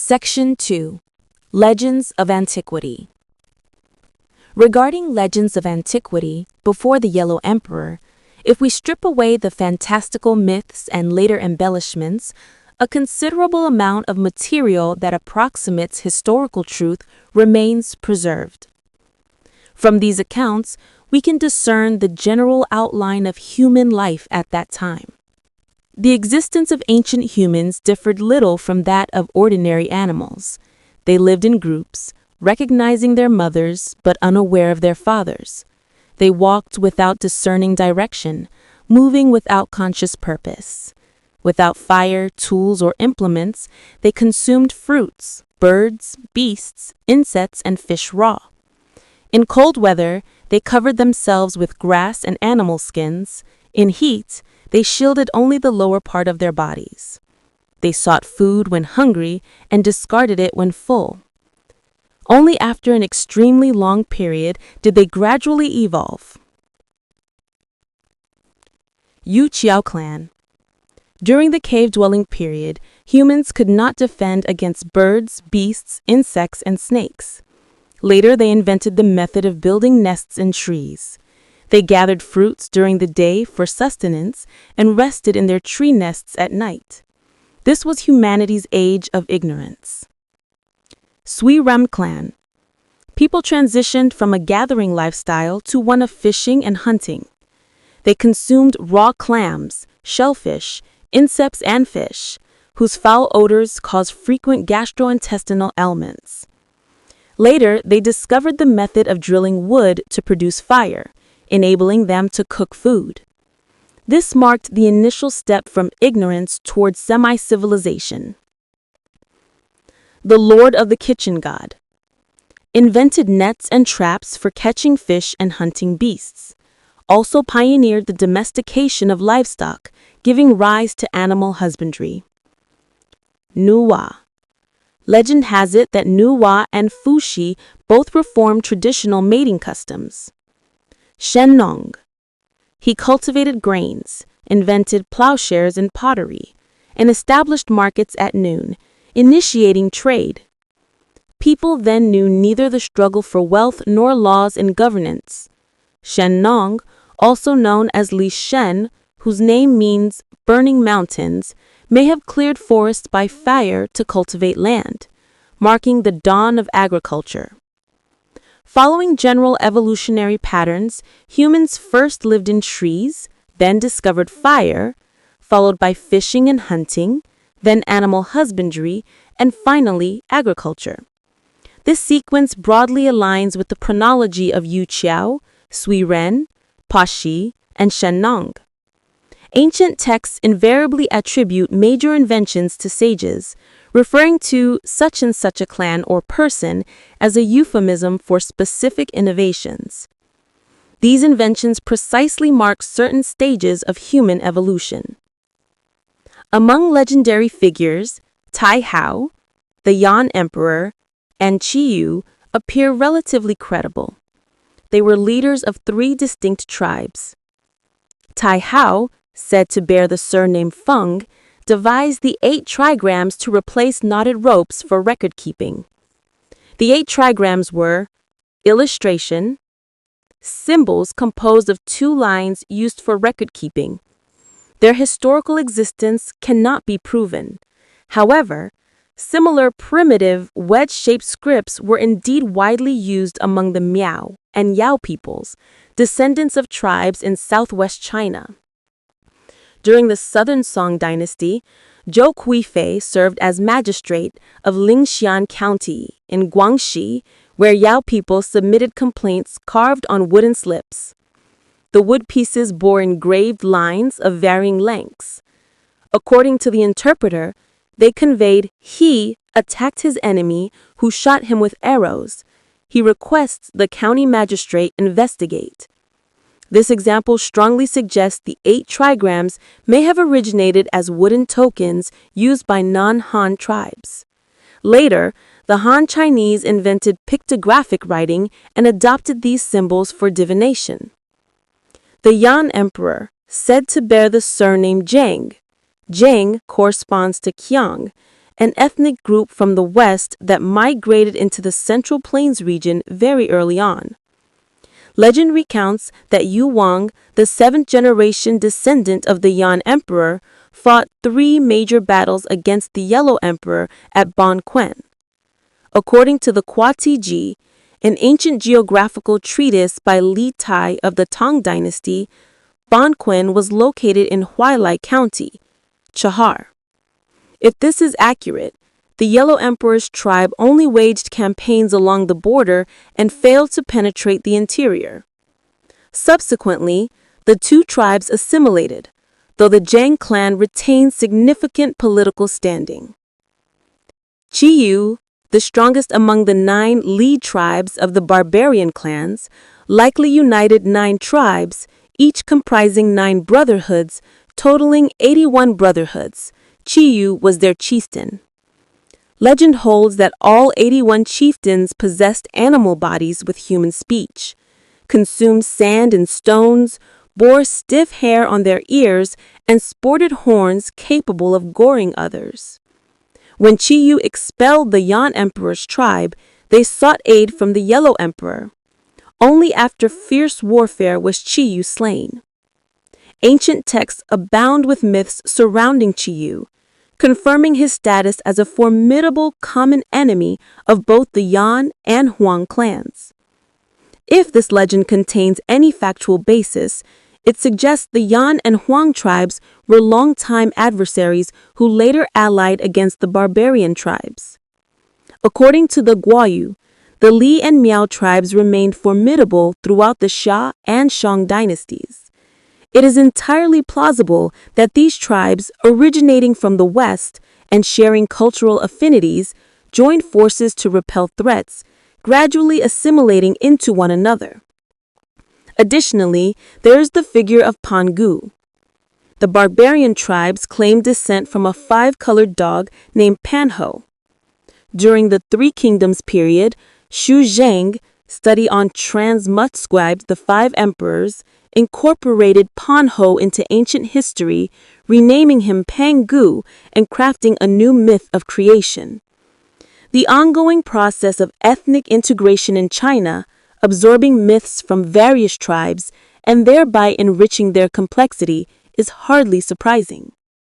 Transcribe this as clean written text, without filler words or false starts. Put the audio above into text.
Section 2. Legends of Antiquity. Regarding legends of antiquity, before the Yellow Emperor, if we strip away the fantastical myths and later embellishments, a considerable amount of material that approximates historical truth remains preserved. From these accounts, we can discern the general outline of human life at that time. The existence of ancient humans differed little from that of ordinary animals. They lived in groups, recognizing their mothers but unaware of their fathers. They walked without discerning direction, moving without conscious purpose. Without fire, tools, or implements, they consumed fruits, birds, beasts, insects, and fish raw. In cold weather, they covered themselves with grass and animal skins. In heat, they shielded only the lower part of their bodies. They sought food when hungry and discarded it when full. Only after an extremely long period did they gradually evolve. Yu Qiao clan. During the cave-dwelling period, humans could not defend against birds, beasts, insects, and snakes. Later, they invented the method of building nests in trees. They gathered fruits during the day for sustenance and rested in their tree nests at night. This was humanity's age of ignorance. Sui Ram clan. People transitioned from a gathering lifestyle to one of fishing and hunting. They consumed raw clams, shellfish, insects, and fish, whose foul odors caused frequent gastrointestinal ailments. Later, they discovered the method of drilling wood to produce fire, enabling them to cook food. This marked the initial step from ignorance towards semi-civilization. The Lord of the Kitchen God invented nets and traps for catching fish and hunting beasts. Also pioneered the domestication of livestock, giving rise to animal husbandry. Nuwa. Legend has it that Nuwa and Fuxi both reformed traditional mating customs. Shen Nong. He cultivated grains, invented plowshares and pottery, and established markets at noon, initiating trade. People then knew neither the struggle for wealth nor laws and governance. Shen Nong, also known as Li Shen, whose name means burning mountains, may have cleared forests by fire to cultivate land, marking the dawn of agriculture. Following general evolutionary patterns, humans first lived in trees, then discovered fire, followed by fishing and hunting, then animal husbandry, and finally agriculture. This sequence broadly aligns with the chronology of Yu Qiao, Sui Ren, Pa Shi, and Shen Nong. Ancient texts invariably attribute major inventions to sages, referring to such and such a clan or person as a euphemism for specific innovations. These inventions precisely mark certain stages of human evolution. Among legendary figures, Tai Hao, the Yan Emperor, and Qi Yu appear relatively credible. They were leaders of three distinct tribes. Tai Hao, said to bear the surname Feng, devised the 8 trigrams to replace knotted ropes for record-keeping. The 8 trigrams were illustration, symbols composed of 2 lines used for record-keeping. Their historical existence cannot be proven. However, similar primitive wedge-shaped scripts were indeed widely used among the Miao and Yao peoples, descendants of tribes in southwest China. During the Southern Song dynasty, Zhou Kuifei served as magistrate of Lingxian County in Guangxi, where Yao people submitted complaints carved on wooden slips. The wood pieces bore engraved lines of varying lengths. According to the interpreter, they conveyed he attacked his enemy who shot him with arrows. He requests the county magistrate investigate. This example strongly suggests the 8 trigrams may have originated as wooden tokens used by non-Han tribes. Later, the Han Chinese invented pictographic writing and adopted these symbols for divination. The Yan Emperor, said to bear the surname Zheng, Zheng corresponds to Qiang, an ethnic group from the west that migrated into the Central Plains region very early on. Legend recounts that Yu Wang, the seventh-generation descendant of the Yan Emperor, fought 3 major battles against the Yellow Emperor at Ban Quan. According to the Kwati Ji, an ancient geographical treatise by Li Tai of the Tang Dynasty, Ban Quan was located in Huailai County, Chahar. If this is accurate, the Yellow Emperor's tribe only waged campaigns along the border and failed to penetrate the interior. Subsequently, the 2 tribes assimilated, though the Zhang clan retained significant political standing. Qiyu, the strongest among the 9 lead tribes of the barbarian clans, likely united 9 tribes, each comprising 9 brotherhoods, totaling 81 brotherhoods. Qiyu was their chieftain. Legend holds that all 81 chieftains possessed animal bodies with human speech, consumed sand and stones, bore stiff hair on their ears, and sported horns capable of goring others. When Qiyu expelled the Yan Emperor's tribe, they sought aid from the Yellow Emperor. Only after fierce warfare was Qiyu slain. Ancient texts abound with myths surrounding Qiyu, confirming his status as a formidable common enemy of both the Yan and Huang clans. If this legend contains any factual basis, it suggests the Yan and Huang tribes were longtime adversaries who later allied against the barbarian tribes. According to the Guoyu, the Li and Miao tribes remained formidable throughout the Xia and Shang dynasties. It is entirely plausible that these tribes, originating from the west and sharing cultural affinities, joined forces to repel threats, gradually assimilating into one another. Additionally, there is the figure of Pangu. The barbarian tribes claim descent from a 5-colored dog named Panho. During the 3 Kingdoms period, Xu Zheng, study on transmutscribed the 5 emperors, incorporated Panho into ancient history, renaming him Pangu and crafting a new myth of creation. The ongoing process of ethnic integration in China, absorbing myths from various tribes and thereby enriching their complexity, is hardly surprising.